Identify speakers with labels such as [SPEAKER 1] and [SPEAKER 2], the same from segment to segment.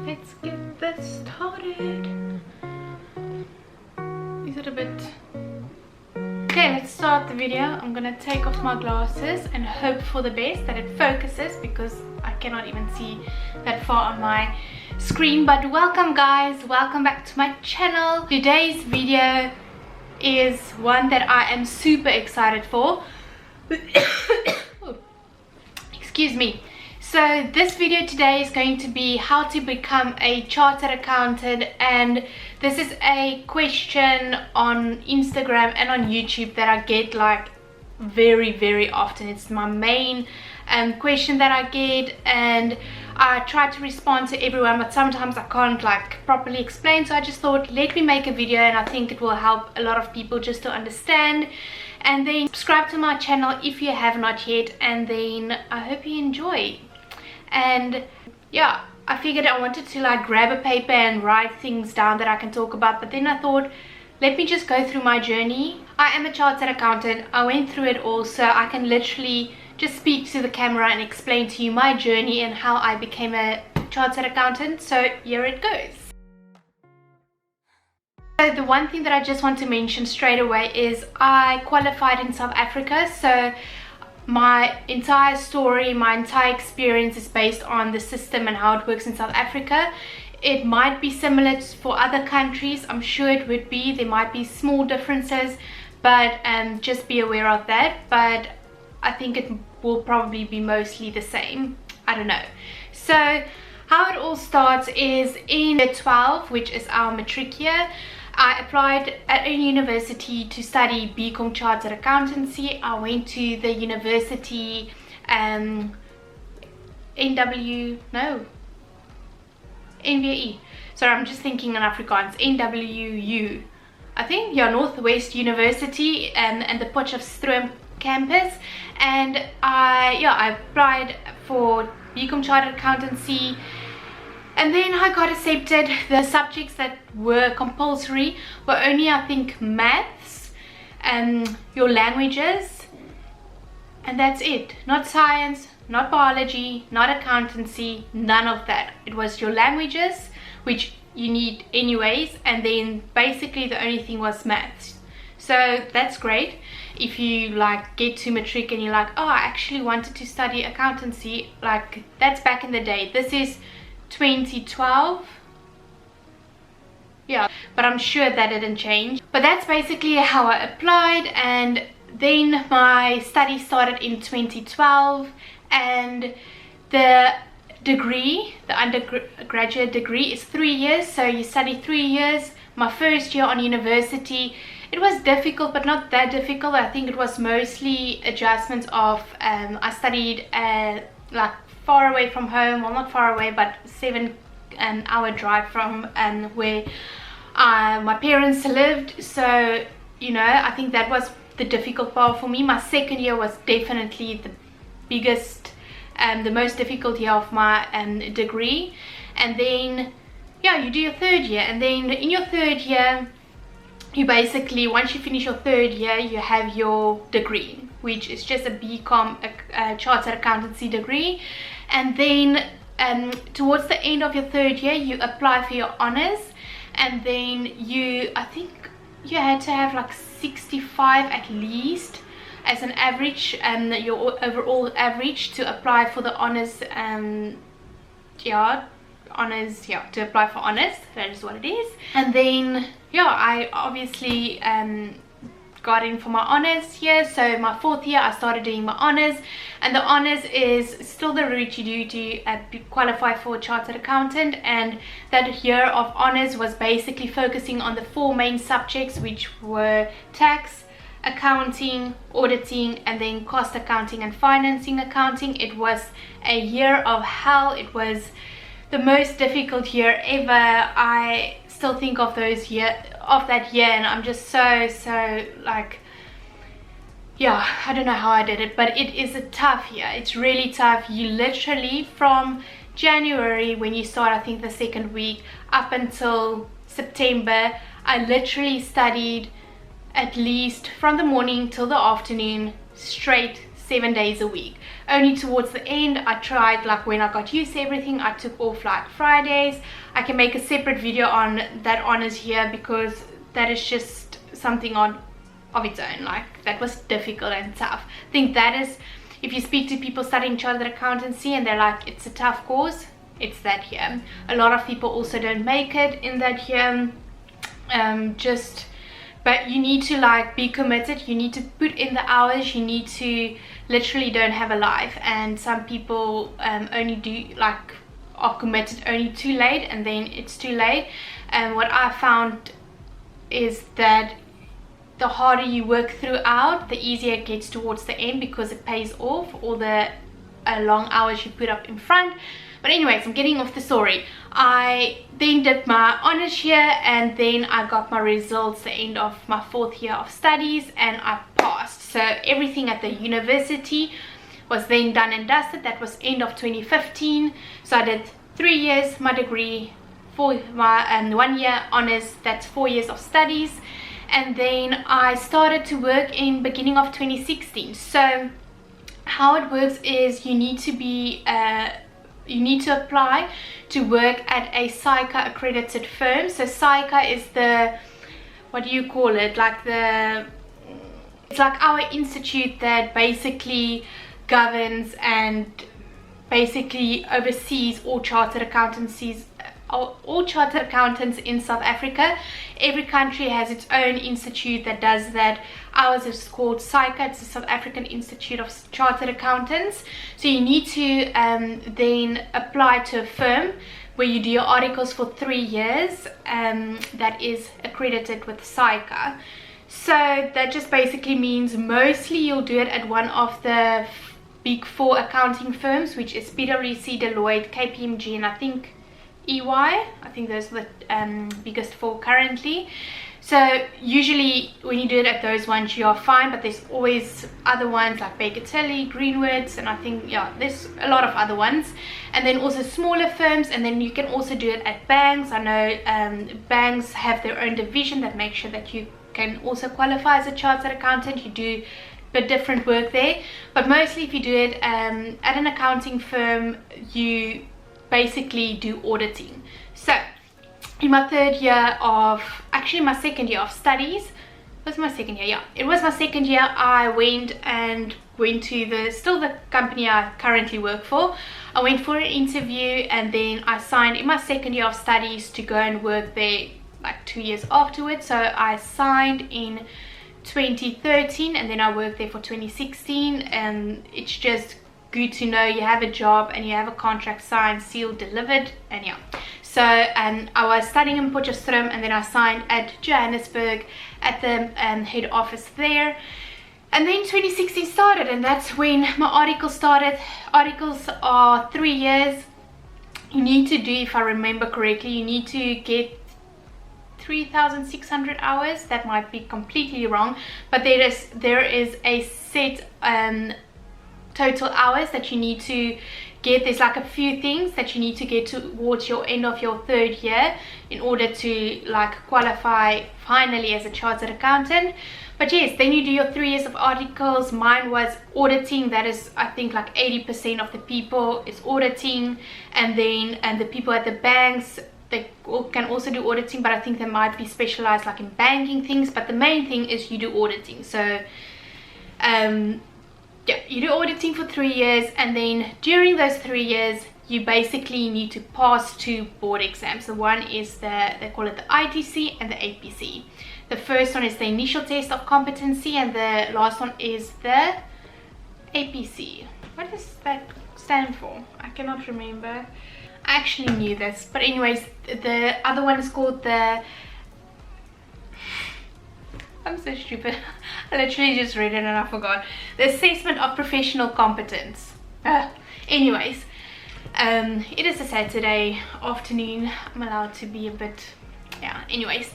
[SPEAKER 1] let's get this started. Is it a bit... Okay, let's start the video. I'm gonna take off my glasses and hope for the best that it focuses, because I cannot even see that far on my screen. But welcome guys, welcome back to my channel. Today's video is one that I am super excited for. Excuse me. So this video today is going to be how to become a chartered accountant, and this is a question on Instagram and on YouTube that I get like very often. It's my main question that I get, and I try to respond to everyone, but sometimes I can't like properly explain. So I just thought, let me make a video, and I think it will help a lot of people just to understand. And then subscribe to my channel if you have not yet, and then I hope you enjoy. And yeah, I figured I wanted to like grab a paper and write things down that I can talk about, but then I thought, let me just go through my journey. I am a chartered accountant. I went through it all, so I can literally just speak to the camera and explain to you my journey and how I became a chartered accountant. So here it goes. So the one thing that I just want to mention straight away is I qualified in South Africa. So my entire story, my entire experience is based on the system and how it works in South Africa. It might be similar for other countries. I'm sure it would be. There might be small differences, but just be aware of that. But I think it will probably be mostly the same. I don't know. So how it all starts is in year 12, which is our matric year. I applied at a university to study BCom Chartered Accountancy. I went to the university NVE. Sorry, I'm just thinking in Afrikaans. NWU. I think, yeah, Northwest University and the Potchefstroom campus. And I applied for BCom Chartered Accountancy. And then I got accepted. The subjects that were compulsory were only, I think, maths, your languages, and that's it. Not science, not biology, not accountancy, none of that. It was your languages, which you need anyways, and then basically the only thing was maths. So that's great. If you like get to matric and you're like, oh, I actually wanted to study accountancy, like that's back in the day. This is 2012, yeah, but I'm sure that didn't change. But that's basically how I applied, and then my study started in 2012, and the degree, the undergraduate degree, is 3 years. So you study 3 years. My first year on university, it was difficult, but not that difficult. I think it was mostly adjustments of I studied like far away from home. Well, not far away, but 7-hour drive from where my parents lived. So, you know, I think that was the difficult part for me. My second year was definitely the biggest, the most difficult year of my degree. And then, yeah, you do your third year. And then in your third year, you basically, once you finish your third year, you have your degree, which is just a BCom, a Chartered Accountancy degree. And then towards the end of your third year, you apply for your honors, and then I think you had to have like 65 at least as an average, your overall average, to apply for the honors. To apply for honors. That is what it is. And then yeah, I obviously got in for my honors here. So my fourth year I started doing my honors, and the honors is still the route you do to qualify for a chartered accountant. And that year of honors was basically focusing on the 4 main subjects, which were tax, accounting, auditing, and then cost accounting and financing accounting. It was a year of hell. It was the most difficult year ever. I still think of that year, and I'm just so like, yeah, I don't know how I did it, but it is a tough year. It's really tough. You literally, from January, when you start, I think the second week, up until September, I literally studied at least from the morning till the afternoon, straight 7 days a week. only towards the end. I tried, like when I got used to everything, I took off like Fridays. I can make a separate video on that honors year, because that is just something of its own. Like, that was difficult and tough. I think that is, if you speak to people studying chartered accountancy and they're like, it's a tough course, it's that year. A lot of people also don't make it in that year. But you need to like be committed, you need to put in the hours, you need to literally don't have a life. And some people only do, like, are committed only too late, and then it's too late. And what I found is that the harder you work throughout, the easier it gets towards the end, because it pays off all the long hours you put up in front. But anyways, I'm getting off the story. I then did my honors year, and then I got my results the end of my 4th year of studies, and I passed. So everything at the university was then done and dusted. That was end of 2015. So I did 3 years my degree, for my 1 year honors, that's 4 years of studies. And then I started to work in beginning of 2016. So how it works is you need to be you need to apply to work at a SAICA accredited firm. So SAICA is the, what do you call it, like it's like our institute that basically governs and basically oversees all chartered accountancies, all chartered accountants in South Africa. Every country has its own institute that does that. Ours is called SAICA, it's the South African Institute of Chartered Accountants. So you need to then apply to a firm where you do your articles for 3 years, that is accredited with SAICA. So that just basically means mostly you'll do it at one of the big 4 accounting firms, which is PwC, Deloitte, KPMG, and I think EY. I think those are the biggest 4 currently. So usually when you do it at those ones, you are fine, but there's always other ones like Baker Tilly, Greenwoods, and I think, yeah, there's a lot of other ones. And then also smaller firms, and then you can also do it at banks. I know banks have their own division that makes sure that you can also qualify as a chartered accountant. You do a bit different work there, but mostly if you do it at an accounting firm, you basically do auditing. So in my 3rd year of, actually my 2nd year of studies, was my 2nd year, yeah, it was my 2nd year, I went to the company I currently work for. I went for an interview, and then I signed in my 2nd year of studies to go and work there like 2 years afterwards. So I signed in 2013, and then I worked there for 2016, and it's just good to know you have a job and you have a contract signed, sealed, delivered. And yeah, so I was studying in Potchefstroom, and then I signed at Johannesburg at the head office there. And then 2016 started, and that's when my article started. Articles are 3 years. You need to do, if I remember correctly, you need to get 3,600 hours. That might be completely wrong, but there is a set total hours that you need to get. There's like a few things that you need to get towards your end of your 3rd year in order to like qualify finally as a chartered accountant. But yes, then you do your 3 years of articles. Mine was auditing. That is, I think, like 80% of the people is auditing. And then the people at the banks, they can also do auditing, but I think they might be specialized like in banking things. But the main thing is you do auditing. So yeah, you do auditing for 3 years, and then during those 3 years you basically need to pass 2 board exams. So one is they call it the ITC and the APC. The first one is the initial test of competency, and the last one is the APC. What does that stand for? I cannot remember. I actually knew this, but anyways, the other one is called the, I'm so stupid. I literally just read it and I forgot. The assessment of professional competence. Anyways, it is a Saturday afternoon. I'm allowed to be a bit, yeah, anyways.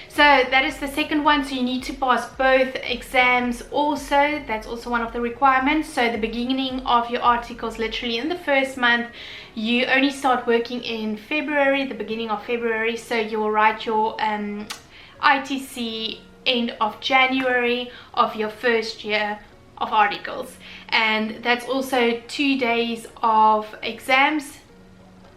[SPEAKER 1] So that is the second one. So you need to pass both exams also. That's also one of the requirements. So the beginning of your articles, literally in the first month, you only start working in February, the beginning of February. So you'll write your ITC end of January of your first year of articles, and that's also 2 days of exams.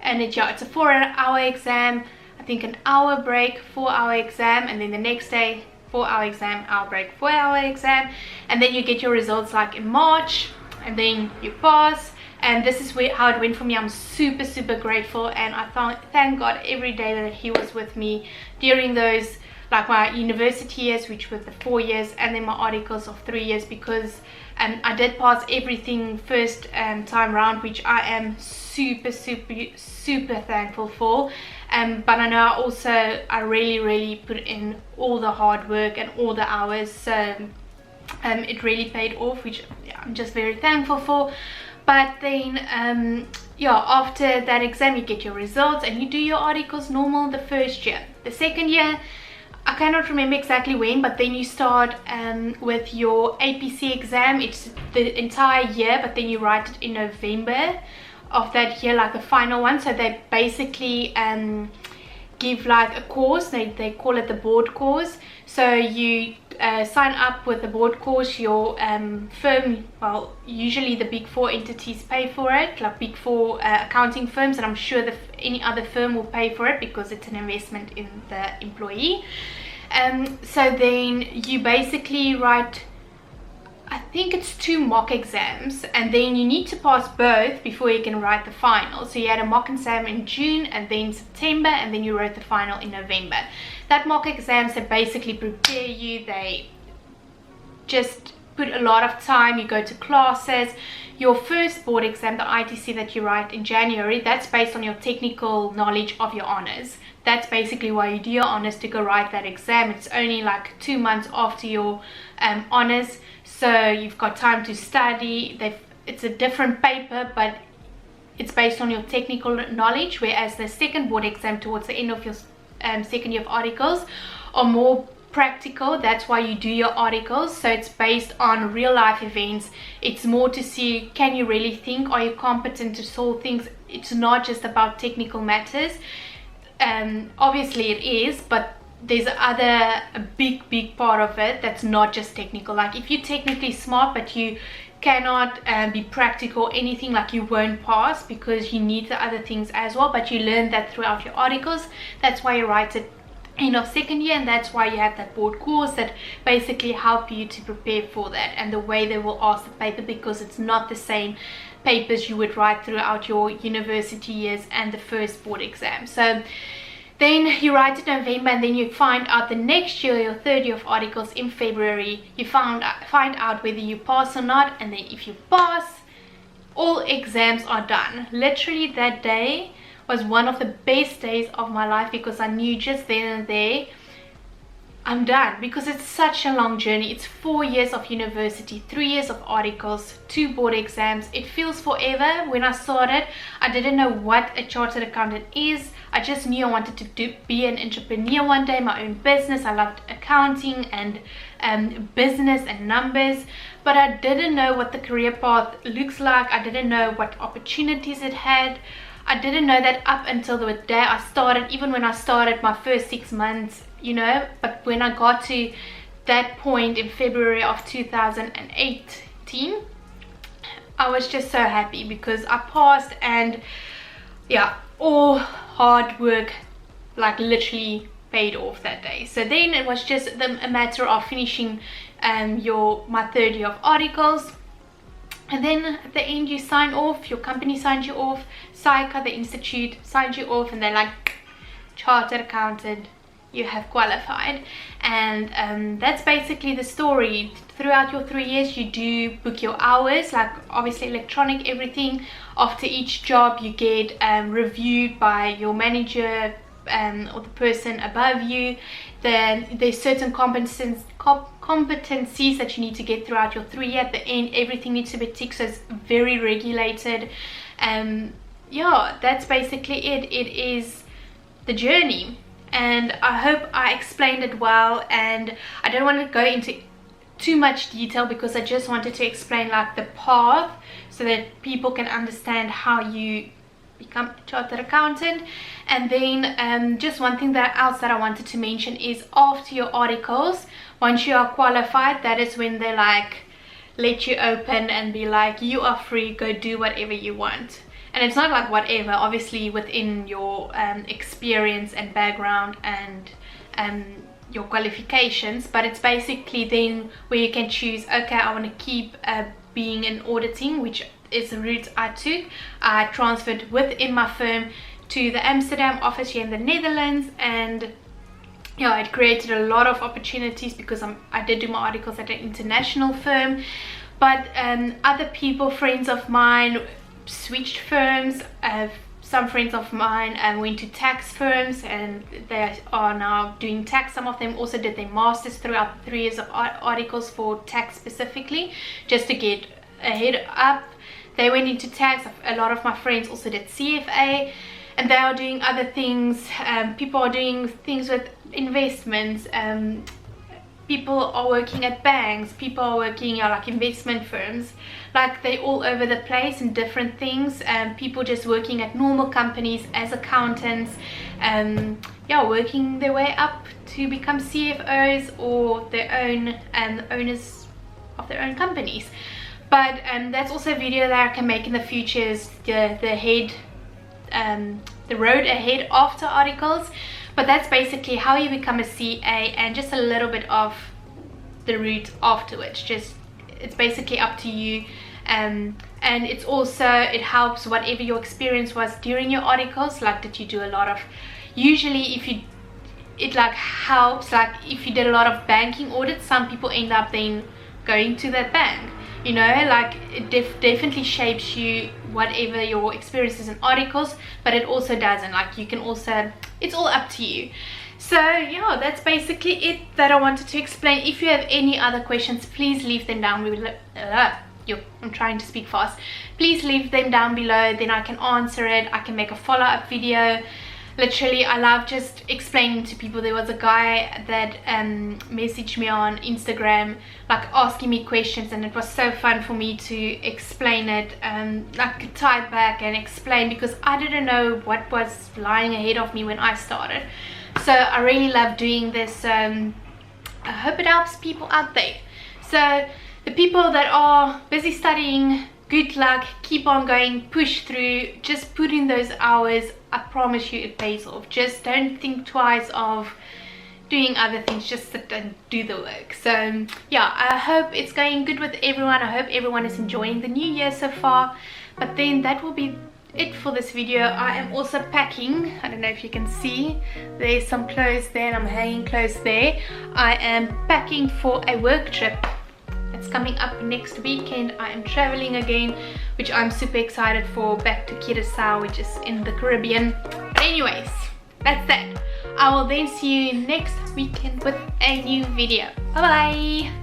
[SPEAKER 1] And it's a 4-hour exam, I think an hour break, 4-hour exam, and then the next day 4-hour exam, hour break, 4-hour exam, and then you get your results like in March, and then you pass. And this is how it went for me. I'm super grateful, and I thank God every day that he was with me during those, like my university years, which was the 4 years, and then my articles of 3 years, because I did pass everything first time round, which I am super thankful for. But I know I really put in all the hard work and all the hours, so it really paid off, which I'm just very thankful for. But then yeah, after that exam you get your results and you do your articles normal the first year. The second year, I cannot remember exactly when, but then you start with your APC exam. It's the entire year, but then you write it in November of that year, like the final one. So they basically give like a course, they call it the board course. So you sign up with the board course. Your firm, well, usually the big 4 entities pay for it, like big 4 accounting firms, and I'm sure that any other firm will pay for it because it's an investment in the employee. So then you basically write, I think it's 2 mock exams, and then you need to pass both before you can write the final. So you had a mock exam in June, and then September, and then you wrote the final in November. That mock exams, they basically prepare you. They just put a lot of time. You go to classes. Your first board exam, the ITC that you write in January, that's based on your technical knowledge of your honors. That's basically why you do your honors, to go write that exam. It's only like 2 months after your honors, so you've got time to study. It's a different paper, but it's based on your technical knowledge, whereas the second board exam towards the end of your second year of articles are more practical. That's why you do your articles, so it's based on real life events. It's more to see, can you really think, are you competent to solve things? It's not just about technical matters. Obviously it is, but there's a big part of it that's not just technical. Like if you're technically smart but you cannot be practical or anything, like you won't pass, because you need the other things as well. But you learn that throughout your articles. That's why you write it end of second year, and that's why you have that board course that basically help you to prepare for that, and the way they will ask the paper, because it's not the same papers you would write throughout your university years and the first board exam. So then you write it in November, and then you find out the next year, your third year of articles, in February. You find out whether you pass or not, and then if you pass, all exams are done. Literally that day was one of the best days of my life, because I knew just then and there, I'm done. Because it's such a long journey. It's 4 years of university, 3 years of articles, 2 board exams. It feels forever. When I started, I didn't know what a chartered accountant is. I just knew I wanted to be an entrepreneur one day, my own business. I loved accounting and business and numbers, but I didn't know what the career path looks like. I didn't know what opportunities it had. I didn't know that up until the day I started, even when I started my first 6 months, you know. But when I got to that point in February of 2018, I was just so happy because I passed, and yeah, all hard work like literally paid off that day. So then it was just a matter of finishing my third year of articles. And then at the end you sign off, your company signs you off, SAICA, the institute, signs you off, and they're like, chartered accountant, you have qualified. And that's basically the story. Throughout your 3 years you do book your hours, like obviously electronic everything. After each job you get reviewed by your manager or the person above you. Then there's certain competencies that you need to get throughout your 3 years. At the end, everything needs to be ticked, so it's very regulated. Yeah, that's basically it. It is the journey, and I hope I explained it well. And I don't want to go into too much detail, because I just wanted to explain like the path, so that people can understand how you become a chartered accountant. And then just one thing else that I wanted to mention is, after your articles, once you are qualified, that is when they like let you open and be like, you are free, go do whatever you want. And it's not like whatever, obviously within your experience and background and your qualifications, but it's basically then where you can choose, okay, I want to keep being in auditing, which is the route I took. I transferred within my firm to the Amsterdam office here in the Netherlands, and yeah, it created a lot of opportunities because I did do my articles at an international firm. But other people, friends of mine, switched firms. Some friends of mine went to tax firms and they are now doing tax. Some of them also did their masters throughout 3 years of articles for tax specifically, just to get ahead up. They went into tax. A lot of my friends also did CFA, and they are doing other things. People are doing things with investments. People are working at banks. People are working like investment firms. Like, they're all over the place in different things. People just working at normal companies as accountants. Yeah, working their way up to become CFOs or their own owners of their own companies. But that's also a video that I can make in the future, is the road ahead after articles. But that's basically how you become a CA, and just a little bit of the route afterwards. Just, it's basically up to you. And it's also, it helps whatever your experience was during your articles. Like, did you do a lot of, usually if you, it like helps, like if you did a lot of banking audits, some people end up then going to that bank. You know, like it definitely shapes you, whatever your experience is in articles, but it also doesn't. Like, you can also, it's all up to you. So yeah, that's basically it that I wanted to explain. If you have any other questions, please leave them down below. I'm trying to speak fast. Please leave them down below, then I can answer it. I can make a follow-up video. Literally, I love just explaining to people. There was a guy that messaged me on Instagram, like asking me questions, and it was so fun for me to explain it, like type back and explain, because I didn't know what was lying ahead of me when I started. So I really love doing this. I hope it helps people out there. So the people that are busy studying, good luck, keep on going, push through, just put in those hours. I promise you it pays off. Just don't think twice of doing other things, just sit and do the work. So yeah, I hope it's going good with everyone. I hope everyone is enjoying the new year so far. But then that will be it for this video. I am also packing. I don't know if you can see, there's some clothes there and I'm hanging clothes there. I am packing for a work trip. It's coming up next weekend. I am traveling again, which I'm super excited for, back to Curacao, which is in the Caribbean. But anyways, that's that. I will then see you next weekend with a new video. Bye bye.